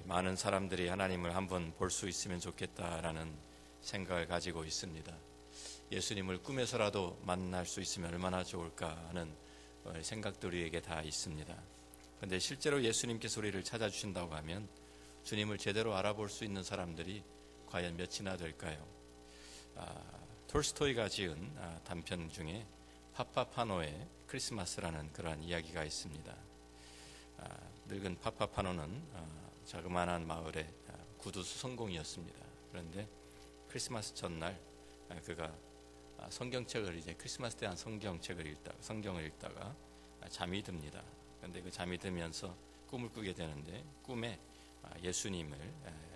많은 사람들이 하나님을 한번 볼 수 있으면 좋겠다라는 생각을 가지고 있습니다. 예수님을 꿈에서라도 만날 수 있으면 얼마나 좋을까 하는 생각들이 우리에게 다 있습니다. 그런데 실제로 예수님께서 우리를 찾아주신다고 하면 주님을 제대로 알아볼 수 있는 사람들이 과연 몇이나 될까요? 톨스토이가 지은 단편 중에 파파파노의 크리스마스라는 그러한 이야기가 있습니다. 늙은 파파파노는 자그마한 마을의 구두 수성공이었습니다. 그런데 크리스마스 전날 그가 성경책을 크리스마스 때 한 성경을 읽다가 잠이 듭니다. 그런데 그 잠이 들면서 꿈을 꾸게 되는데 꿈에 예수님이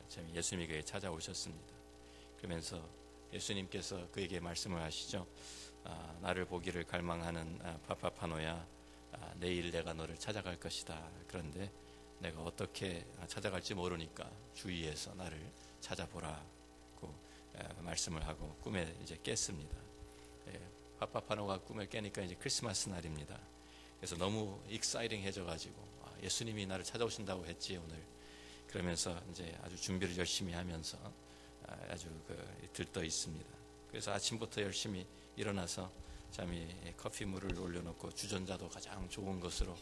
그에게 찾아오셨습니다. 그러면서 예수님께서 그에게 말씀을 하시죠. 나를 보기를 갈망하는 파파파노야, 내일 내가 너를 찾아갈 것이다. 그런데 내가 어떻게 찾아갈지 모르니까 주위에서 나를 찾아보라고 말씀을 하고 꿈에 깼습니다. 파파파노가 꿈을 깨니까 이제 크리스마스 날입니다. 그래서 너무 익사이팅해져 가지고 예수님이 나를 찾아오신다고 했지 오늘. 그러면서 이제 아주 준비를 열심히 하면서 아주 들떠 있습니다. 그래서 아침부터 열심히 일어나서 커피 물을 올려놓고 주전자도 가장 좋은 것으로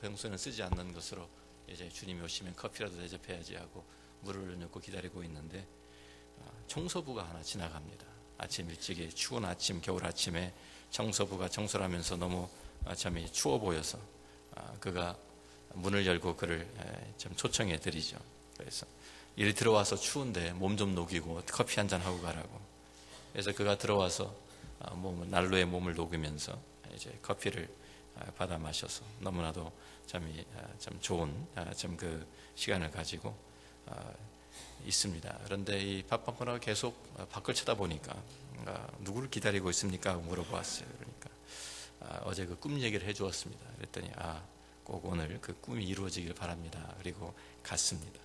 평소에는 쓰지 않는 것으로 이제 주님이 오시면 커피라도 대접해야지 하고 물을 올려놓고 기다리고 있는데 청소부가 하나 지나갑니다. 아침 일찍에 추운 아침 겨울 아침에 청소부가 청소를 하면서 너무 추워 보여서 그가 문을 열고 그를 좀 초청해 드리죠. 그래서 이리 들어와서 추운데 몸 좀 녹이고 커피 한잔 하고 가라고. 그래서 그가 들어와서 난로에 몸을 녹이면서 이제 커피를 받아 마셔서 너무나도 참 좋은 그 시간을 가지고 있습니다. 그런데 이 파파파노가 계속 밖을 쳐다보니까 누구를 기다리고 있습니까? 하고 물어보았어요. 그러니까 어제 그 꿈 얘기를 해주었습니다. 그랬더니 꼭 오늘 그 꿈이 이루어지길 바랍니다. 그리고 갔습니다.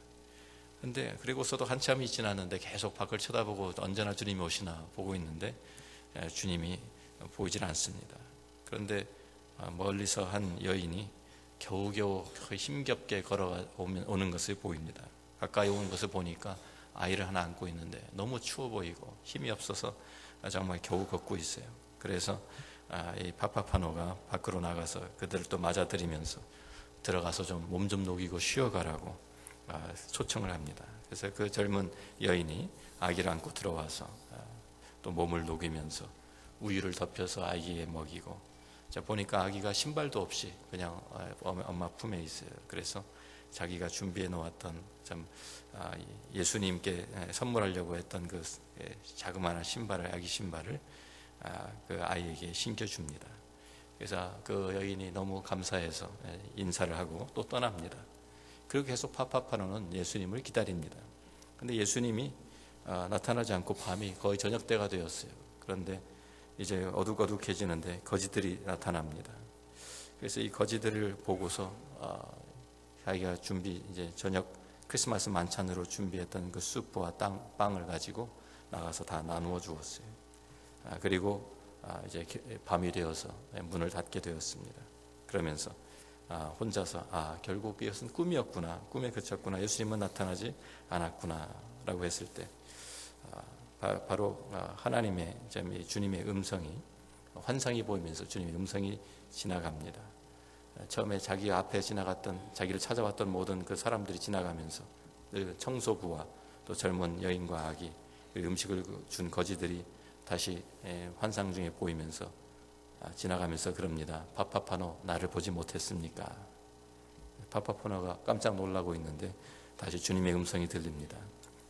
근데 그리고서도 한참이 지났는데 계속 밖을 쳐다보고 언제나 주님이 오시나 보고 있는데 주님이 보이질 않습니다. 그런데 멀리서 한 여인이 겨우겨우 힘겹게 걸어오는 것을 보입니다. 가까이 오는 것을 보니까 아이를 하나 안고 있는데 너무 추워 보이고 힘이 없어서 정말 겨우 걷고 있어요. 그래서 이 파파파노가 밖으로 나가서 그들을 또 맞아들이면서 들어가서 몸 좀 녹이고 쉬어가라고 초청을 합니다. 그래서 그 젊은 여인이 아기를 안고 들어와서 또 몸을 녹이면서 우유를 덮여서 아기에 먹이고 보니까 아기가 신발도 없이 그냥 엄마 품에 있어요. 그래서 자기가 준비해 놓았던 예수님께 선물하려고 했던 그 자그마한 신발을, 아기 신발을 그 아이에게 신겨줍니다. 그래서 그 여인이 너무 감사해서 인사를 하고 또 떠납니다. 그리고 계속 파파파노는 예수님을 기다립니다. 그런데 예수님이 나타나지 않고 밤이 거의 저녁 때가 되었어요. 그런데 이제 어둑어둑해지는데 거지들이 나타납니다. 그래서 이 거지들을 보고서 자기가 이제 저녁 크리스마스 만찬으로 준비했던 그 수프와 빵을 가지고 나가서 다 나누어 주었어요. 그리고 이제 밤이 되어서 문을 닫게 되었습니다. 그러면서 혼자서 결국 이것은 꿈이었구나, 꿈에 그쳤구나, 예수님은 나타나지 않았구나 라고 했을 때 바로 하나님의 주님의 음성이 환상이 보이면서 주님의 음성이 지나갑니다. 처음에 자기 앞에 지나갔던, 자기를 찾아왔던 모든 그 사람들이 지나가면서 청소부와 또 젊은 여인과 아기, 음식을 준 거지들이 다시 환상 중에 보이면서 지나가면서 그럽니다. 파파파노, 나를 보지 못했습니까? 파파파노가 깜짝 놀라고 있는데 다시 주님의 음성이 들립니다.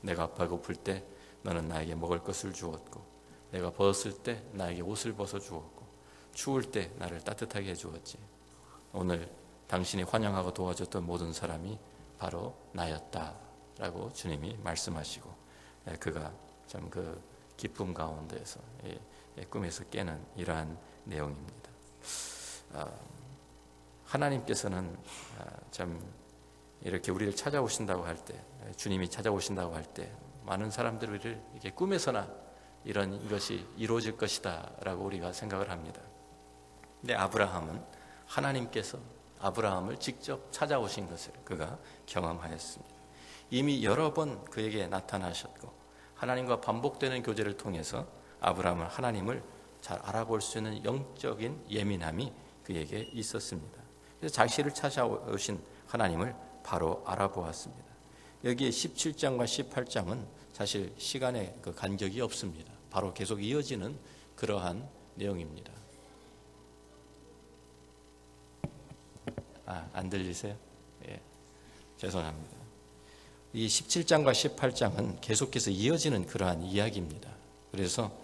내가 배고플 때 너는 나에게 먹을 것을 주었고, 내가 벗었을 때 나에게 옷을 벗어 주었고, 추울 때 나를 따뜻하게 해주었지. 오늘 당신이 환영하고 도와줬던 모든 사람이 바로 나였다 라고 주님이 말씀하시고, 그가 참 그 기쁨 가운데서 꿈에서 깨는 이러한 내용입니다. 하나님께서는 참 이렇게 우리를 찾아오신다고 할 때, 주님이 찾아오신다고 할 때 많은 사람들을 이렇게 꿈에서나 이런 것이 이루어질 것이다 라고 우리가 생각을 합니다. 근데 아브라함은 하나님께서 아브라함을 직접 찾아오신 것을 그가 경험하였습니다. 이미 여러 번 그에게 나타나셨고 하나님과 반복되는 교제를 통해서 아브라함은 하나님을 잘 알아볼 수 있는 영적인 예민함이 그에게 있었습니다. 그래서 자신을 찾아오신 하나님을 바로 알아보았습니다. 여기에 17장과 18장은 사실 시간의 그 간격이 없습니다. 바로 계속 이어지는 그러한 내용입니다. 안 들리세요? 예, 죄송합니다. 이 17장과 18장은 계속해서 이어지는 그러한 이야기입니다. 그래서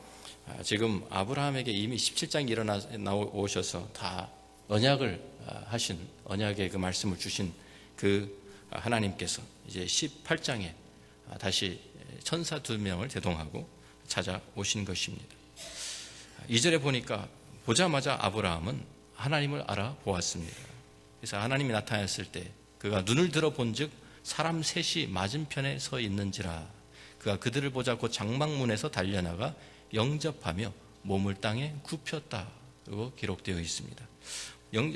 지금 아브라함에게 이미 17장이 나오셔서 다 언약을 하신, 언약의 그 말씀을 주신 그 하나님께서 이제 18장에 다시 천사 2명을 대동하고 찾아오신 것입니다. 2절에 보니까 보자마자 아브라함은 하나님을 알아보았습니다. 그래서 하나님이 나타났을 때 그가 눈을 들어본 즉 사람 셋이 맞은편에 서 있는지라 그가 그들을 보자 곧 장막문에서 달려나가 영접하며 몸을 땅에 굽혔다고 기록되어 있습니다.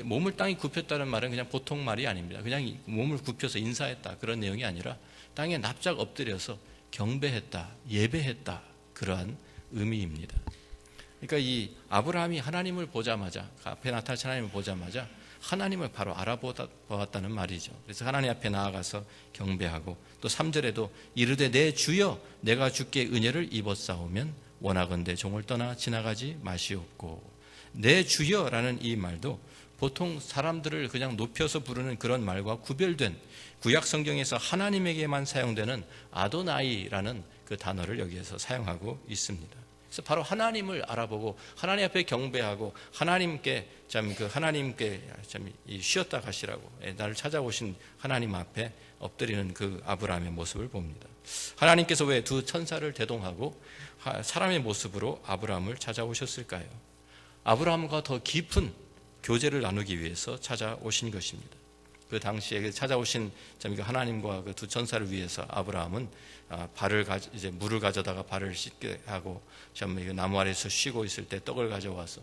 몸을 땅에 굽혔다는 말은 그냥 보통 말이 아닙니다. 그냥 몸을 굽혀서 인사했다 그런 내용이 아니라 땅에 납작 엎드려서 경배했다, 예배했다 그러한 의미입니다. 그러니까 이 아브라함이 하나님을 보자마자, 앞에 나타나신 하나님을 보자마자 하나님을 바로 알아보았다는 말이죠. 그래서 하나님 앞에 나아가서 경배하고 또 3절에도 이르되 내 주여 내가 주께 은혜를 입었사오면 원하건대 종을 떠나 지나가지 마시옵고. 내 주여라는 이 말도 보통 사람들을 그냥 높여서 부르는 그런 말과 구별된 구약 성경에서 하나님에게만 사용되는 아도나이라는 그 단어를 여기에서 사용하고 있습니다. 그래서 바로 하나님을 알아보고 하나님 앞에 경배하고 하나님께 쉬었다 가시라고 나를 찾아오신 하나님 앞에 엎드리는 그 아브라함의 모습을 봅니다. 하나님께서 왜 두 천사를 대동하고 사람의 모습으로 아브라함을 찾아오셨을까요? 아브라함과 더 깊은 교제를 나누기 위해서 찾아오신 것입니다. 그 당시에 찾아오신 하나님과 그 두 천사를 위해서 아브라함은 물을 가져다가 발을 씻게 하고 나무 아래에서 쉬고 있을 때 떡을 가져와서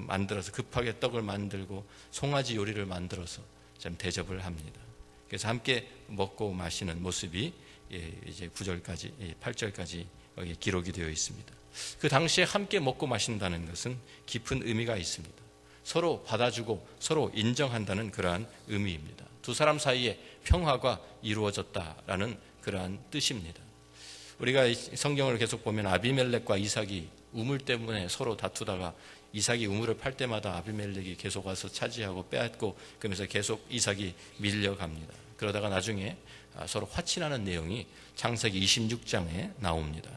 만들어서 급하게 떡을 만들고 송아지 요리를 만들어서 대접을 합니다. 그래서 함께 먹고 마시는 모습이 이제 9절까지 8절까지 여기 기록이 되어 있습니다. 그 당시에 함께 먹고 마신다는 것은 깊은 의미가 있습니다. 서로 받아주고 서로 인정한다는 그러한 의미입니다. 두 사람 사이에 평화가 이루어졌다라는 그러한 뜻입니다. 우리가 성경을 계속 보면 아비멜렉과 이삭이 우물 때문에 서로 다투다가 이삭이 우물을 팔 때마다 아비멜렉이 계속 와서 차지하고 빼앗고 그러면서 계속 이삭이 밀려갑니다. 그러다가 나중에 서로 화친하는 내용이 창세기 26장에 나옵니다.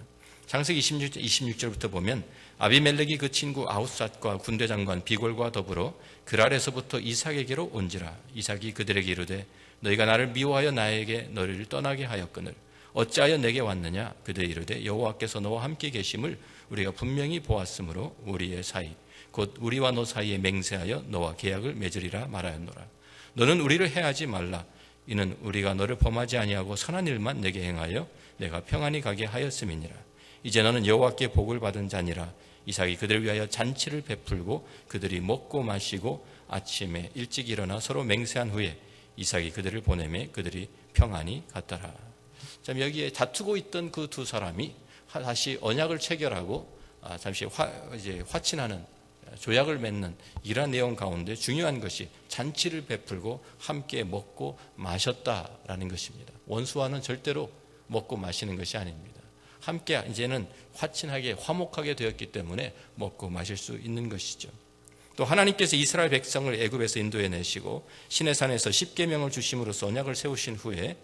창세기 26절부터 보면 아비멜렉이 그 친구 아웃삿과 군대 장관 비골과 더불어 그랄에서부터 이삭에게로 온지라. 이삭이 그들에게 이르되 너희가 나를 미워하여 나에게 너희를 떠나게 하였거늘 어찌하여 내게 왔느냐. 그들이 이르되 여호와께서 너와 함께 계심을 우리가 분명히 보았으므로 우리의 사이 곧 우리와 너 사이에 맹세하여 너와 계약을 맺으리라 말하였노라. 너는 우리를 해하지 말라. 이는 우리가 너를 범하지 아니하고 선한 일만 내게 행하여 내가 평안히 가게 하였음이니라. 이제 너는 여호와께 복을 받은 자니라. 이삭이 그들을 위하여 잔치를 베풀고 그들이 먹고 마시고 아침에 일찍 일어나 서로 맹세한 후에 이삭이 그들을 보내매 그들이 평안히 갔더라. 여기에 다투고 있던 그 두 사람이 다시 언약을 체결하고 잠시 화친하는 조약을 맺는 이러한 내용 가운데 중요한 것이 잔치를 베풀고 함께 먹고 마셨다라는 것입니다. 원수와는 절대로 먹고 마시는 것이 아닙니다. 함께 이제는 화친하게 화목하게 되었기 때문에 먹고 마실 수 있는 것이죠. 또 하나님께서 이스라엘 백성을 애굽에서 인도해 내시고 시내산에서 십계명을 주심으로써 언약을 세우신 후에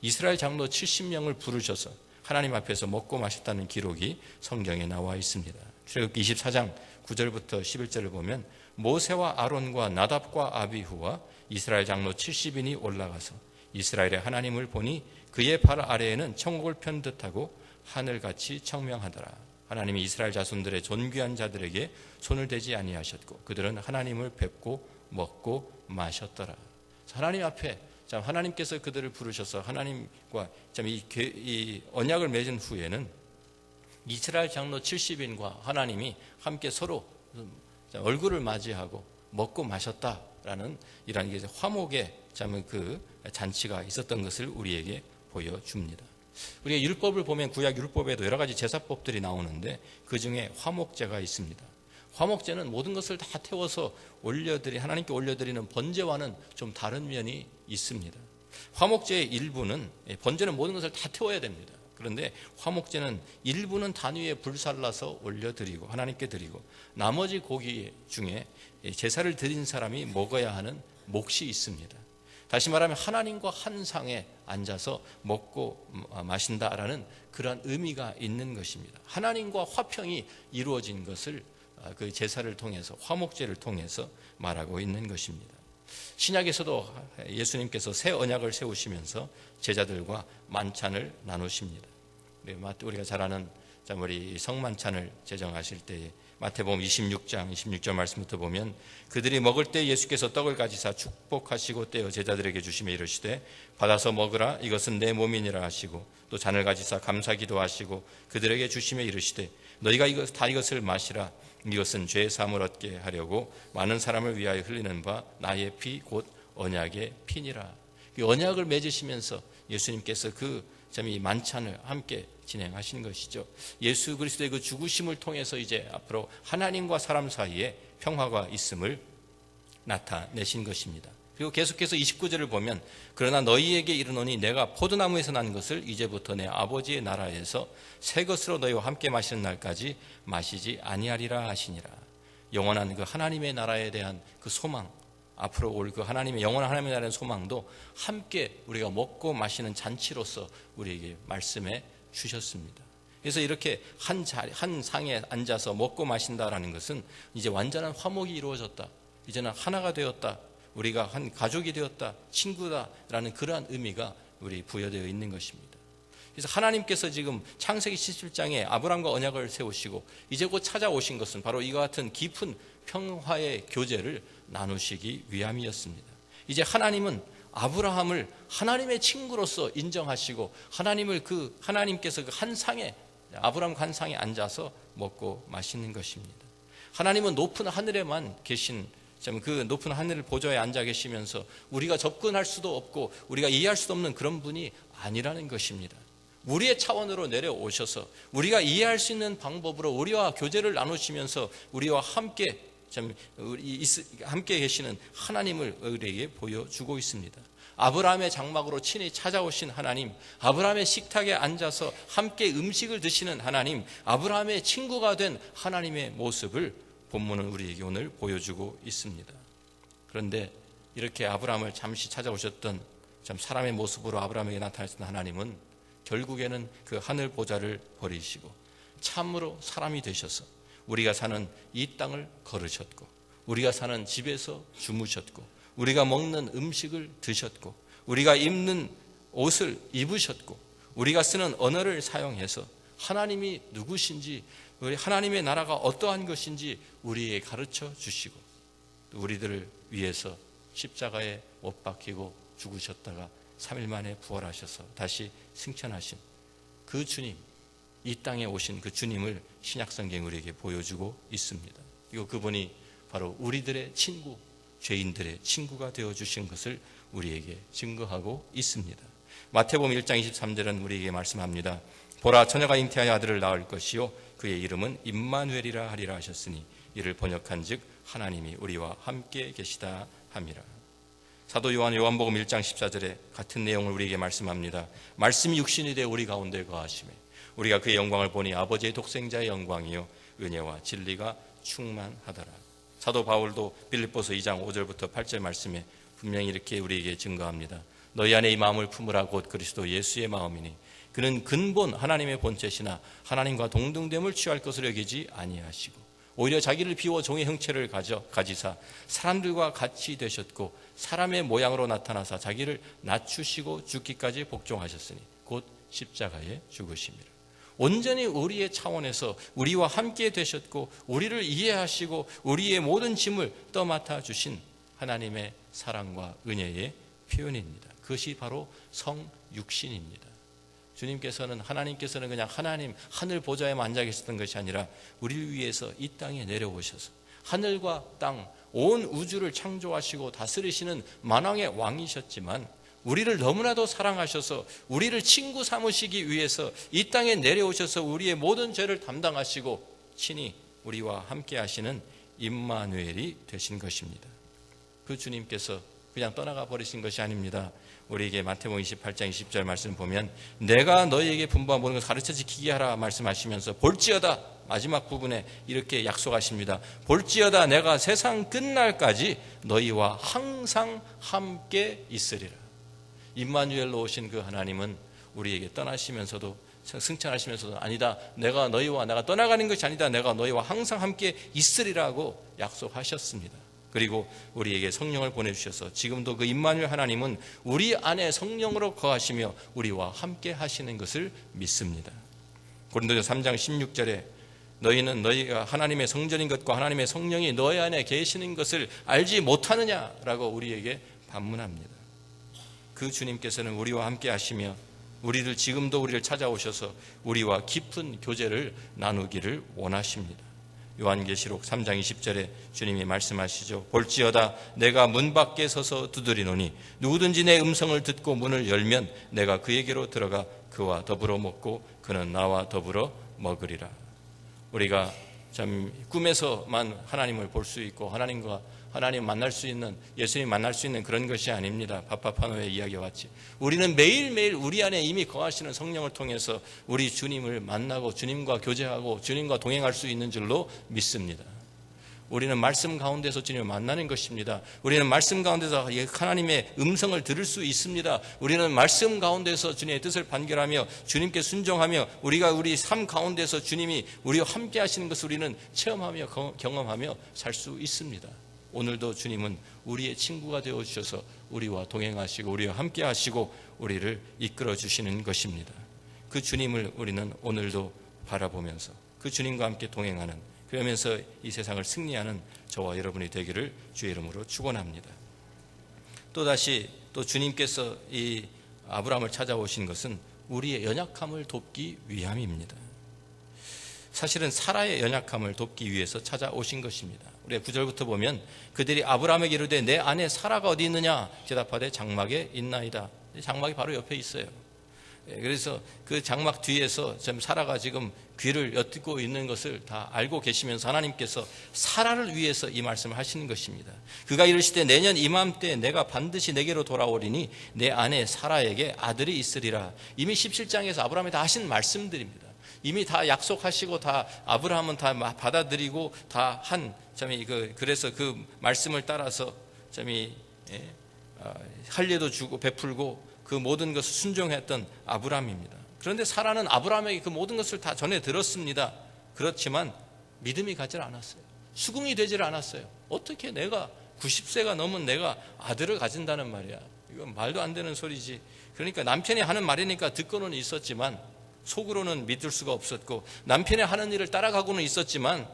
이스라엘 장로 70명을 부르셔서 하나님 앞에서 먹고 마셨다는 기록이 성경에 나와 있습니다. 출애굽기 24장 9절부터 11절을 보면 모세와 아론과 나답과 아비후와 이스라엘 장로 70인이 올라가서 이스라엘의 하나님을 보니 그의 발 아래에는 천국을 편 듯하고 하늘같이 청명하더라. 하나님이 이스라엘 자손들의 존귀한 자들에게 손을 대지 아니하셨고 그들은 하나님을 뵙고 먹고 마셨더라. 하나님 앞에 하나님께서 그들을 부르셔서 하나님과 이 언약을 맺은 후에는 이스라엘 장로 70인과 하나님이 함께 서로 얼굴을 맞이하고 먹고 마셨다라는 이러한 화목의 그 잔치가 있었던 것을 우리에게 보여줍니다. 우리가 율법을 보면 구약 율법에도 여러 가지 제사법들이 나오는데 그 중에 화목제가 있습니다. 화목제는 모든 것을 다 태워서 하나님께 올려드리는 번제와는 좀 다른 면이 있습니다. 화목제의 일부는, 번제는 모든 것을 다 태워야 됩니다. 그런데 화목제는 일부는 단 위에 불살라서 올려드리고 하나님께 드리고, 나머지 고기 중에 제사를 드린 사람이 먹어야 하는 몫이 있습니다. 다시 말하면 하나님과 한 상에 앉아서 먹고 마신다라는 그러한 의미가 있는 것입니다. 하나님과 화평이 이루어진 것을 그 제사를 통해서, 화목제를 통해서 말하고 있는 것입니다. 신약에서도 예수님께서 새 언약을 세우시면서 제자들과 만찬을 나누십니다. 우리가 잘 아는 우리 성만찬을 제정하실 때에 마태복음 26장 26절 말씀부터 보면, 그들이 먹을 때 예수께서 떡을 가지사 축복하시고 떼어 제자들에게 주시며 이르시되 받아서 먹으라, 이것은 내 몸이니라 하시고, 또 잔을 가지사 감사기도 하시고 그들에게 주시며 이르시되 너희가 이것을 마시라, 이것은 죄 사함을 얻게 하려고 많은 사람을 위하여 흘리는 바 나의 피 곧 언약의 피니라. 언약을 맺으시면서 예수님께서 이 만찬을 함께 진행하시는 것이죠. 예수 그리스도의 그 죽으심을 통해서 이제 앞으로 하나님과 사람 사이에 평화가 있음을 나타내신 것입니다. 그리고 계속해서 29절을 보면, 그러나 너희에게 이르노니 내가 포도나무에서 난 것을 이제부터 내 아버지의 나라에서 새 것으로 너희와 함께 마시는 날까지 마시지 아니하리라 하시니라. 영원한 그 하나님의 나라에 대한 그 소망, 앞으로 올 그 영원한 하나님의 나라의 소망도 함께 우리가 먹고 마시는 잔치로서 우리에게 말씀해 주셨습니다. 그래서 이렇게 한 상에 앉아서 먹고 마신다라는 것은 이제 완전한 화목이 이루어졌다, 이제는 하나가 되었다, 우리가 한 가족이 되었다, 친구다라는 그러한 의미가 우리 부여되어 있는 것입니다. 그래서 하나님께서 지금 창세기 17장에 아브라함과 언약을 세우시고 이제 곧 찾아오신 것은 바로 이와 같은 깊은 평화의 교제를 나누시기 위함이었습니다. 이제 하나님은 아브라함을 하나님의 친구로서 인정하시고 하나님께서 아브라함 한 상에 앉아서 먹고 마시는 것입니다. 하나님은 높은 하늘에만 계신, 그 높은 하늘 보좌에 앉아 계시면서 우리가 접근할 수도 없고 우리가 이해할 수도 없는 그런 분이 아니라는 것입니다. 우리의 차원으로 내려오셔서 우리가 이해할 수 있는 방법으로 우리와 교제를 나누시면서 우리와 함께 계시는 하나님을 우리에게 보여주고 있습니다. 아브라함의 장막으로 친히 찾아오신 하나님, 아브라함의 식탁에 앉아서 함께 음식을 드시는 하나님, 아브라함의 친구가 된 하나님의 모습을 본문은 우리에게 오늘 보여주고 있습니다. 그런데 이렇게 아브라함을 잠시 찾아오셨던 사람의 모습으로 아브라함에게 나타나셨던 하나님은 결국에는 그 하늘 보좌를 버리시고 참으로 사람이 되셔서 우리가 사는 이 땅을 걸으셨고, 우리가 사는 집에서 주무셨고, 우리가 먹는 음식을 드셨고, 우리가 입는 옷을 입으셨고, 우리가 쓰는 언어를 사용해서 하나님이 누구신지, 우리 하나님의 나라가 어떠한 것인지 우리에게 가르쳐 주시고, 우리들을 위해서 십자가에 못 박히고 죽으셨다가 3일 만에 부활하셔서 다시 승천하신 그 주님, 이 땅에 오신 그 주님을 신약성경이 우리에게 보여주고 있습니다. 이거 그분이 바로 우리들의 친구, 죄인들의 친구가 되어주신 것을 우리에게 증거하고 있습니다. 마태복음 1장 23절은 우리에게 말씀합니다. 보라, 처녀가 잉태하여 아들을 낳을 것이요 그의 이름은 임마누엘이라 하리라 하셨으니 이를 번역한 즉 하나님이 우리와 함께 계시다 함이라. 사도 요한복음 1장 14절에 같은 내용을 우리에게 말씀합니다. 말씀이 육신이 되어 우리 가운데 거하시매 우리가 그의 영광을 보니 아버지의 독생자의 영광이요 은혜와 진리가 충만하더라. 사도 바울도 빌립보서 2장 5절부터 8절 말씀에 분명히 이렇게 우리에게 증거합니다. 너희 안에 이 마음을 품으라 곧 그리스도 예수의 마음이니 그는 근본 하나님의 본체시나 하나님과 동등됨을 취할 것으로 여기지 아니하시고 오히려 자기를 비워 종의 형체를 가지사 사람들과 같이 되셨고 사람의 모양으로 나타나사 자기를 낮추시고 죽기까지 복종하셨으니 곧 십자가에 죽으심이라. 온전히 우리의 차원에서 우리와 함께 되셨고 우리를 이해하시고 우리의 모든 짐을 떠맡아 주신 하나님의 사랑과 은혜의 표현입니다. 그것이 바로 성육신입니다. 하나님께서는 그냥 하늘 보좌에만 앉아 계셨던 것이 아니라 우리를 위해서 이 땅에 내려오셔서 하늘과 땅, 온 우주를 창조하시고 다스리시는 만왕의 왕이셨지만 우리를 너무나도 사랑하셔서 우리를 친구 삼으시기 위해서 이 땅에 내려오셔서 우리의 모든 죄를 담당하시고 친히 우리와 함께 하시는 임마누엘이 되신 것입니다. 그 주님께서 그냥 떠나가 버리신 것이 아닙니다. 우리에게 마태복음 28장 20절 말씀 보면 내가 너희에게 분부한 모든 것을 가르쳐 지키게 하라 말씀하시면서 볼지어다, 마지막 부분에 이렇게 약속하십니다. 볼지어다 내가 세상 끝날까지 너희와 항상 함께 있으리라. 임마누엘로 오신 그 하나님은 우리에게 떠나시면서도 승천하시면서도 아니다, 내가 떠나가는 것이 아니다, 내가 너희와 항상 함께 있으리라고 약속하셨습니다. 그리고 우리에게 성령을 보내주셔서 지금도 그 임마누엘 하나님은 우리 안에 성령으로 거하시며 우리와 함께 하시는 것을 믿습니다. 고린도서 3장 16절에 너희는 너희가 하나님의 성전인 것과 하나님의 성령이 너희 안에 계시는 것을 알지 못하느냐라고 우리에게 반문합니다. 그 주님께서는 우리와 함께 하시며 지금도 우리를 찾아오셔서 우리와 깊은 교제를 나누기를 원하십니다. 요한계시록 3장 20절에 주님이 말씀하시죠. 볼지어다 내가 문 밖에 서서 두드리노니 누구든지 내 음성을 듣고 문을 열면 내가 그에게로 들어가 그와 더불어 먹고 그는 나와 더불어 먹으리라. 우리가 참 꿈에서만 하나님을 볼 수 있고 하나님 만날 수 있는, 예수님 만날 수 있는 그런 것이 아닙니다. 파파파노의 이야기와 같이 우리는 매일매일 우리 안에 이미 거하시는 성령을 통해서 우리 주님을 만나고 주님과 교제하고 주님과 동행할 수 있는 줄로 믿습니다. 우리는 말씀 가운데서 주님을 만나는 것입니다. 우리는 말씀 가운데서 하나님의 음성을 들을 수 있습니다. 우리는 말씀 가운데서 주님의 뜻을 판결하며 주님께 순종하며 우리가 우리 삶 가운데서 주님이 우리와 함께 하시는 것을 우리는 체험하며 경험하며 살 수 있습니다. 오늘도 주님은 우리의 친구가 되어주셔서 우리와 동행하시고 우리와 함께 하시고 우리를 이끌어 주시는 것입니다. 그 주님을 우리는 오늘도 바라보면서 그 주님과 함께 동행하는, 그러면서 이 세상을 승리하는 저와 여러분이 되기를 주의 이름으로 축원합니다. 또다시 또 주님께서 이 아브라함을 찾아오신 것은 우리의 연약함을 돕기 위함입니다. 사실은 사라의 연약함을 돕기 위해서 찾아오신 것입니다. 우리가 9절부터 보면 그들이 아브라함에게 이르되 내 아내 사라가 어디 있느냐 대답하되 장막에 있나이다. 장막이 바로 옆에 있어요. 그래서 그 장막 뒤에서 지금 사라가 지금 귀를 엿듣고 있는 것을 다 알고 계시면서 하나님께서 사라를 위해서 이 말씀을 하시는 것입니다. 그가 이르시되 내년 이맘때 내가 반드시 내게로 돌아오리니 내 아내 사라에게 아들이 있으리라. 이미 17장에서 아브라함이 다 하신 말씀들입니다. 이미 다 약속하시고 다 아브라함은 다 받아들이고 다 한 점이 그래서 그 말씀을 따라서 점이 할례도 주고 베풀고 그 모든 것을 순종했던 아브라함입니다. 그런데 사라는 아브라함에게 그 모든 것을 다 전해 들었습니다. 그렇지만 믿음이 가지 않았어요. 수긍이 되질 않았어요. 어떻게 내가 90세가 넘은 내가 아들을 가진다는 말이야. 이건 말도 안 되는 소리지. 그러니까 남편이 하는 말이니까 듣고는 있었지만 속으로는 믿을 수가 없었고 남편이 하는 일을 따라가고는 있었지만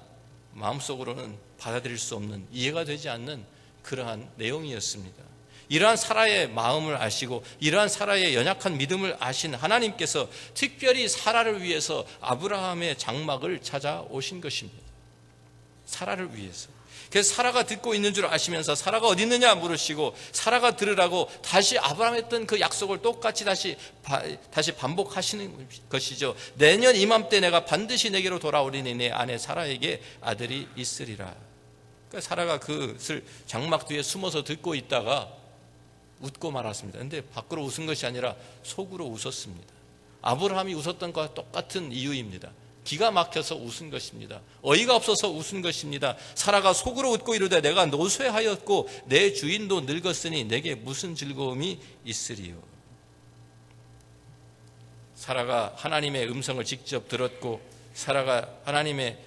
마음속으로는 받아들일 수 없는, 이해가 되지 않는 그러한 내용이었습니다. 이러한 사라의 마음을 아시고 이러한 사라의 연약한 믿음을 아신 하나님께서 특별히 사라를 위해서 아브라함의 장막을 찾아오신 것입니다. 사라를 위해서. 그래서 사라가 듣고 있는 줄 아시면서 사라가 어디 있느냐 물으시고 사라가 들으라고 다시 아브라함 했던 그 약속을 똑같이 다시 반복하시는 것이죠. 내년 이맘때 내가 반드시 내게로 돌아오리니 내 아내 사라에게 아들이 있으리라. 그러니까 사라가 그것을 장막 뒤에 숨어서 듣고 있다가 웃고 말았습니다. 그런데 밖으로 웃은 것이 아니라 속으로 웃었습니다. 아브라함이 웃었던 것과 똑같은 이유입니다. 기가 막혀서 웃은 것입니다. 어이가 없어서 웃은 것입니다. 사라가 속으로 웃고 이르되 내가 노쇠하였고 내 주인도 늙었으니 내게 무슨 즐거움이 있으리요. 사라가 하나님의 음성을 직접 들었고 사라가 하나님의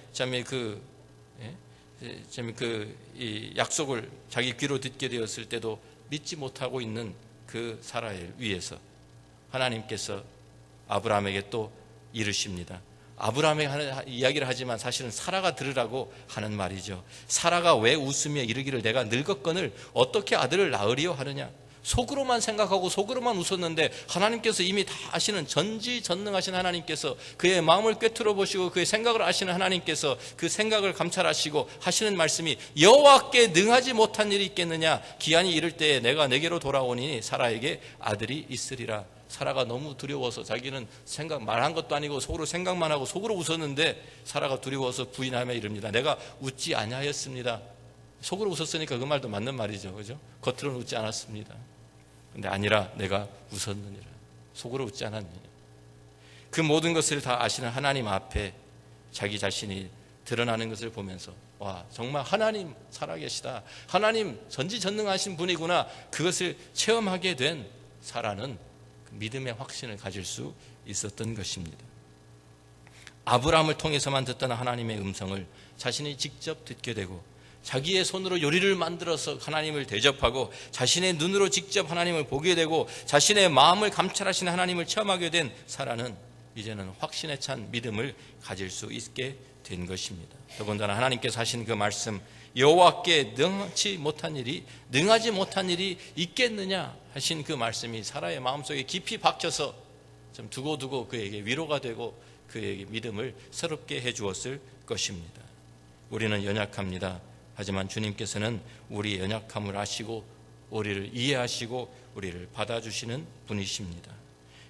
이 약속을 자기 귀로 듣게 되었을 때도 믿지 못하고 있는 그 사라를 위해서 하나님께서 아브라함에게 또 이르십니다. 아브라함에게 이야기를 하지만 사실은 사라가 들으라고 하는 말이죠. 사라가 왜 웃으며 이르기를 내가 늙었거늘 어떻게 아들을 낳으리요 하느냐. 속으로만 생각하고 속으로만 웃었는데 하나님께서 이미 다 아시는 전지전능하신 하나님께서 그의 마음을 꿰뚫어 보시고 그의 생각을 아시는 하나님께서 그 생각을 감찰하시고 하시는 말씀이 여호와께 능하지 못한 일이 있겠느냐. 기한이 이를 때에 내가 내게로 돌아오니 사라에게 아들이 있으리라. 사라가 너무 두려워서 자기는 생각 말한 것도 아니고 속으로 생각만 하고 속으로 웃었는데 사라가 두려워서 부인하며 이릅니다. 내가 웃지 아니하였습니다. 속으로 웃었으니까 그 말도 맞는 말이죠. 그죠? 겉으로는 웃지 않았습니다. 근데 아니라 내가 웃었느니라. 속으로 웃지 않았느니라. 그 모든 것을 다 아시는 하나님 앞에 자기 자신이 드러나는 것을 보면서 와, 정말 하나님 살아계시다. 하나님 전지전능하신 분이구나. 그것을 체험하게 된 사라는 믿음의 확신을 가질 수 있었던 것입니다. 아브라함을 통해서만 듣던 하나님의 음성을 자신이 직접 듣게 되고 자기의 손으로 요리를 만들어서 하나님을 대접하고 자신의 눈으로 직접 하나님을 보게 되고 자신의 마음을 감찰하시는 하나님을 체험하게 된 사라는 이제는 확신에 찬 믿음을 가질 수 있게 된 것입니다. 더군다나 하나님께서 하신 그 말씀, 여호와께 능하지 못한 일이 있겠느냐 하신 그 말씀이 사라의 마음속에 깊이 박혀서 좀 두고두고 그에게 위로가 되고 그에게 믿음을 새롭게 해주었을 것입니다. 우리는 연약합니다. 하지만 주님께서는 우리의 연약함을 아시고 우리를 이해하시고 우리를 받아주시는 분이십니다.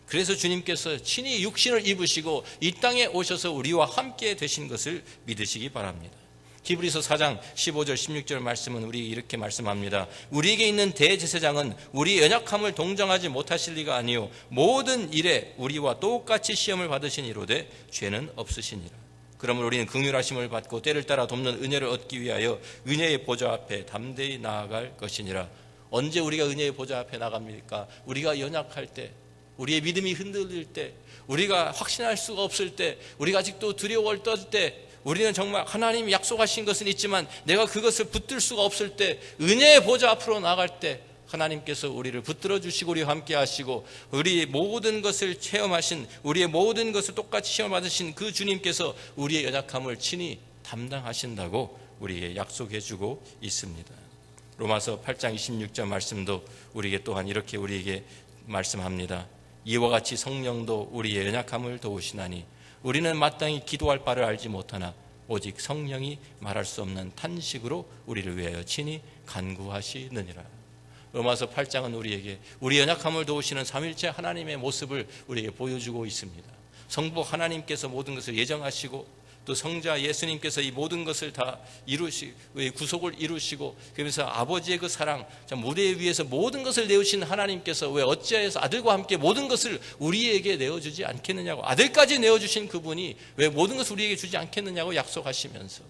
그래서 주님께서 친히 육신을 입으시고 이 땅에 오셔서 우리와 함께 되신 것을 믿으시기 바랍니다. 히브리서 4장 15절 16절 말씀은 우리 이렇게 말씀합니다. 우리에게 있는 대제사장은 우리의 연약함을 동정하지 못하실 리가 아니요 모든 일에 우리와 똑같이 시험을 받으신 이로되 죄는 없으시니라. 그러므로 우리는 긍휼하심을 받고 때를 따라 돕는 은혜를 얻기 위하여 은혜의 보좌 앞에 담대히 나아갈 것이니라. 언제 우리가 은혜의 보좌 앞에 나갑니까? 우리가 연약할 때, 우리의 믿음이 흔들릴 때, 우리가 확신할 수가 없을 때, 우리가 아직도 두려워를 떨 때, 우리는 정말 하나님이 약속하신 것은 있지만 내가 그것을 붙들 수가 없을 때, 은혜의 보좌 앞으로 나갈 때 하나님께서 우리를 붙들어 주시고 우리와 함께 하시고 우리의 모든 것을 체험하신, 우리의 모든 것을 똑같이 시험받으신 그 주님께서 우리의 연약함을 친히 담당하신다고 우리에게 약속해 주고 있습니다. 로마서 8장 26절 말씀도 우리에게 또한 이렇게 우리에게 말씀합니다. 이와 같이 성령도 우리의 연약함을 도우시나니 우리는 마땅히 기도할 바를 알지 못하나 오직 성령이 말할 수 없는 탄식으로 우리를 위하여 친히 간구하시느니라. 로마서 8장은 우리에게 우리 연약함을 도우시는 삼위일체 하나님의 모습을 우리에게 보여주고 있습니다. 성부 하나님께서 모든 것을 예정하시고 또 성자 예수님께서 이 모든 것을 다 구속을 이루시고 그러면서 아버지의 그 사랑, 무대 위에서 모든 것을 내어주신 하나님께서 왜 어찌하여서 아들과 함께 모든 것을 우리에게 내어주지 않겠느냐고, 아들까지 내어주신 그분이 왜 모든 것을 우리에게 주지 않겠느냐고 약속하시면서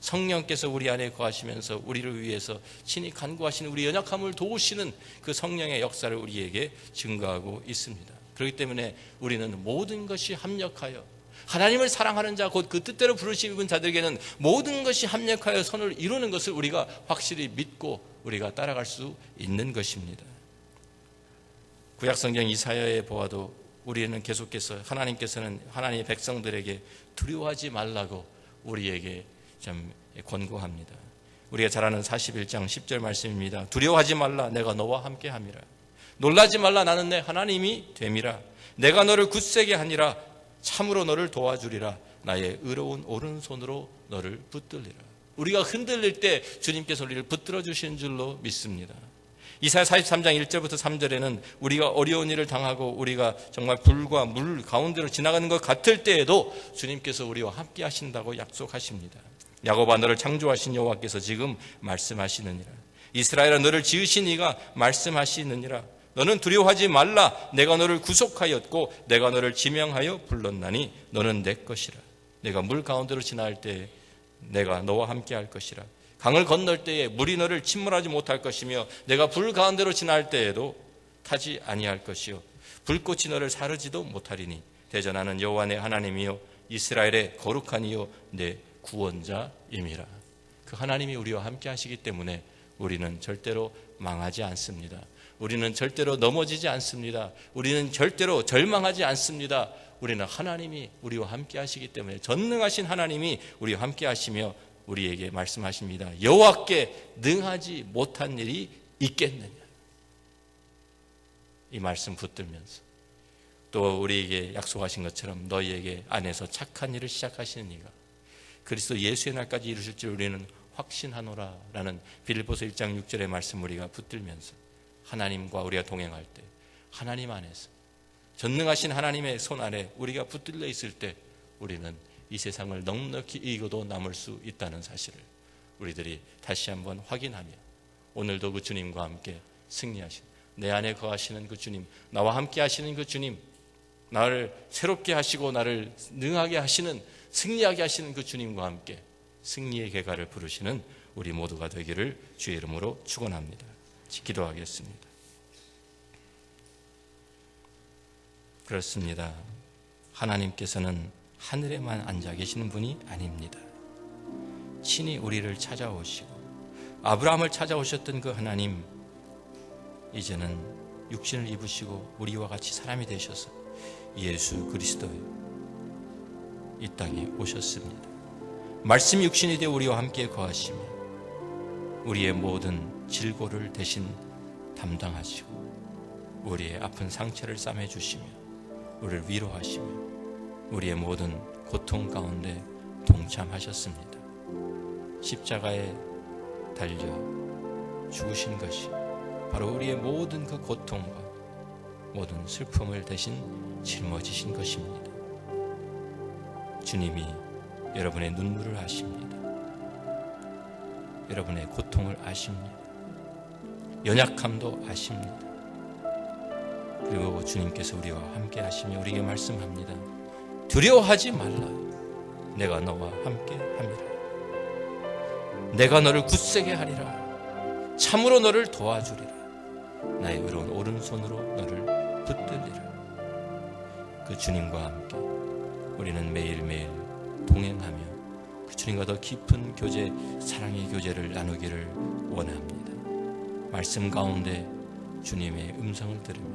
성령께서 우리 안에 거하시면서 우리를 위해서 친히 간구하시는 우리 연약함을 도우시는 그 성령의 역사를 우리에게 증거하고 있습니다. 그렇기 때문에 우리는 모든 것이 합력하여 하나님을 사랑하는 자, 곧 그 뜻대로 부르신 자들에게는 모든 것이 합력하여 선을 이루는 것을 우리가 확실히 믿고 우리가 따라갈 수 있는 것입니다. 구약성경 이사야에 보아도 우리는 계속해서 하나님께서는 하나님의 백성들에게 두려워하지 말라고 우리에게 좀 권고합니다. 우리가 잘 아는 41장 10절 말씀입니다. 두려워하지 말라, 내가 너와 함께 함이라. 놀라지 말라, 나는 내 하나님이 됨이라. 내가 너를 굳세게 하니라. 참으로 너를 도와주리라. 나의 의로운 오른손으로 너를 붙들리라. 우리가 흔들릴 때 주님께서 우리를 붙들어 주시는 줄로 믿습니다. 이사야 43장 1절부터 3절에는 우리가 어려운 일을 당하고 우리가 정말 불과 물 가운데로 지나가는 것 같을 때에도 주님께서 우리와 함께 하신다고 약속하십니다. 야곱아, 너를 창조하신 여호와께서 지금 말씀하시느니라. 이스라엘아, 너를 지으신 이가 말씀하시느니라. 너는 두려워하지 말라. 내가 너를 구속하였고 내가 너를 지명하여 불렀나니 너는 내 것이라. 내가 물 가운데로 지나갈 때 내가 너와 함께 할 것이라. 강을 건널 때에 물이 너를 침몰하지 못할 것이며 내가 불 가운데로 지나갈 때에도 타지 아니할 것이요 불꽃이 너를 사르지도 못하리니 대전하는 여호와 내 하나님이요 이스라엘의 거룩한 이요 내 구원자임이라. 그 하나님이 우리와 함께 하시기 때문에 우리는 절대로 망하지 않습니다. 우리는 절대로 넘어지지 않습니다. 우리는 절대로 절망하지 않습니다. 우리는 하나님이 우리와 함께 하시기 때문에, 전능하신 하나님이 우리와 함께 하시며 우리에게 말씀하십니다. 여호와께 능하지 못한 일이 있겠느냐. 이 말씀 붙들면서 또 우리에게 약속하신 것처럼 너희에게 안에서 착한 일을 시작하시는 이가 그리스도 예수의 날까지 이루실 줄 우리는 확신하노라 라는 빌립보서 1장 6절의 말씀 우리가 붙들면서 하나님과 우리가 동행할 때 하나님 안에서 전능하신 하나님의 손 아래 우리가 붙들려 있을 때 우리는 이 세상을 넉넉히 이기고도 남을 수 있다는 사실을 우리들이 다시 한번 확인하며 오늘도 그 주님과 함께 승리하신 내 안에 거하시는 그 주님, 나와 함께 하시는 그 주님, 나를 새롭게 하시고 나를 능하게 하시는, 승리하게 하시는 그 주님과 함께 승리의 계가를 부르시는 우리 모두가 되기를 주의 이름으로 축원합니다. 기도하겠습니다. 그렇습니다. 하나님께서는 하늘에만 앉아 계시는 분이 아닙니다. 친히 우리를 찾아오시고 아브라함을 찾아오셨던 그 하나님, 이제는 육신을 입으시고 우리와 같이 사람이 되셔서 예수 그리스도의 이 땅에 오셨습니다. 말씀이 육신이 되어 우리와 함께 거하시며 우리의 모든 질고를 대신 담당하시고 우리의 아픈 상처를 싸매주시며 우리를 위로하시며 우리의 모든 고통 가운데 동참하셨습니다. 십자가에 달려 죽으신 것이 바로 우리의 모든 그 고통과 모든 슬픔을 대신 짊어지신 것입니다. 주님이 여러분의 눈물을 아십니다. 여러분의 고통을 아십니다. 연약함도 아십니다. 그리고 주님께서 우리와 함께 하시며 우리에게 말씀합니다. 두려워하지 말라. 내가 너와 함께 함이라. 내가 너를 굳세게 하리라. 참으로 너를 도와주리라. 나의 의로운 오른손으로 너를 붙들리라. 그 주님과 함께 우리는 매일매일 동행하며 그 주님과 더 깊은 교제, 사랑의 교제를 나누기를 원합니다. 말씀 가운데 주님의 음성을 들으며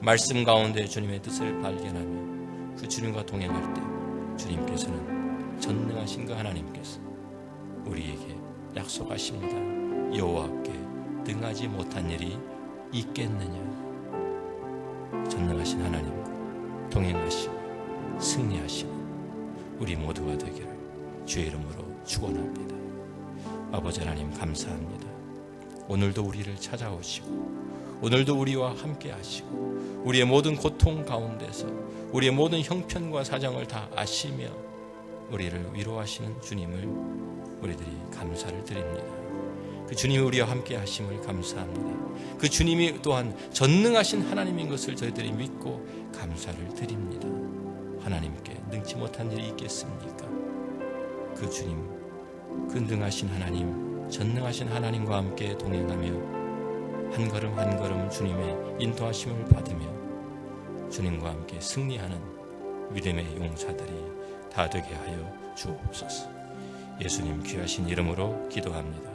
말씀 가운데 주님의 뜻을 발견하며 그 주님과 동행할 때 주님께서는 전능하신 그 하나님께서 우리에게 약속하십니다. 여호와께 등하지 못한 일이 있겠느냐. 전능하신 하나님과 동행하시고 승리하시는 우리 모두가 되기를 주의 이름으로 축원합니다. 아버지 하나님 감사합니다. 오늘도 우리를 찾아오시고 오늘도 우리와 함께 하시고 우리의 모든 고통 가운데서 우리의 모든 형편과 사정을 다 아시며 우리를 위로하시는 주님을 우리들이 감사를 드립니다. 그 주님이 우리와 함께 하심을 감사합니다. 그 주님이 또한 전능하신 하나님인 것을 저희들이 믿고 감사를 드립니다. 하나님께 능치 못한 일이 있겠습니까? 그 주님, 그 능하신 하나님, 전능하신 하나님과 함께 동행하며 한 걸음 한 걸음 주님의 인도하심을 받으며 주님과 함께 승리하는 믿음의 용사들이 다 되게 하여 주옵소서. 예수님 귀하신 이름으로 기도합니다.